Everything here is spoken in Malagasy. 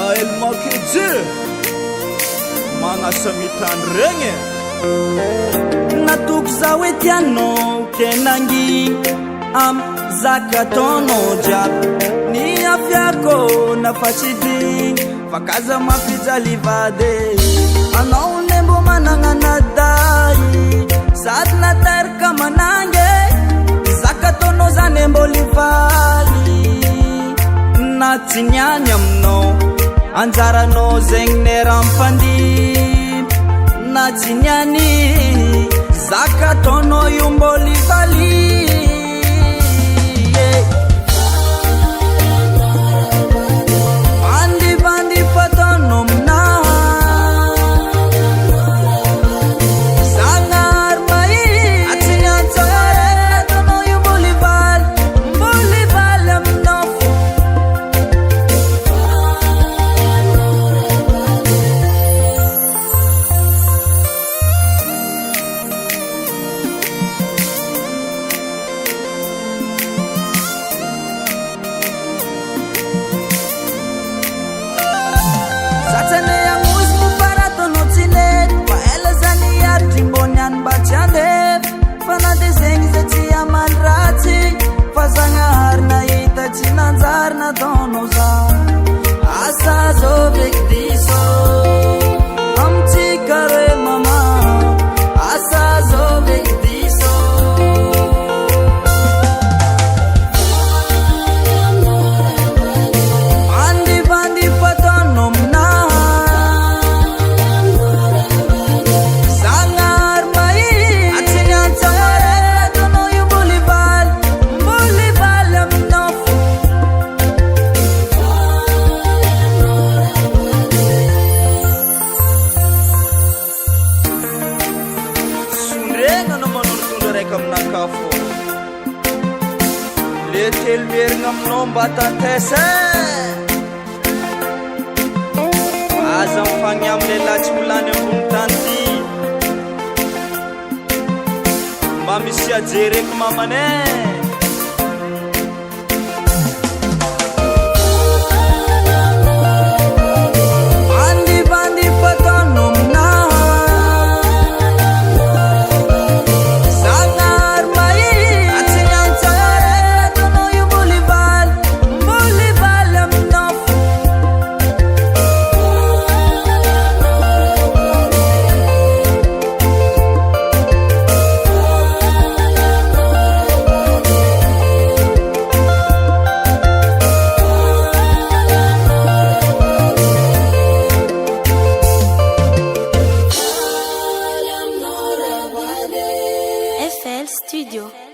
Nael Makedje Manasamitany regny Natoko zaho hoe tianao kenangy am zaka ataonao jiaby ny afiako nafatsidy fakaza mafijaly vady anao ne mbo managna naday sady natarika manangy zaka ataonao zany mbo livaly na tsy niany aminao anjaranao zegny neram-pandy na tsy niany zaka ataonao io mbo livaly bandibandy fataonao aminahy zagnahary mahitsy atsy niantsara ataonao io mbo livaly aminao fo Satsane angozy mo paratono tsinety fa ela zany aritry mbo niany mba tsy andety fa na de zegny zay tsy amany ratsy fa zagnahary nahita tsy nanjary nataonao za asa zao veky diso amitsika re mama asa zao veky diso bandibandy fataonao aminahy le telomerigna aminao mba tantesa aza mifagny amile latsy molany ambony tany ty mba misy ajereky mamane FL Studio.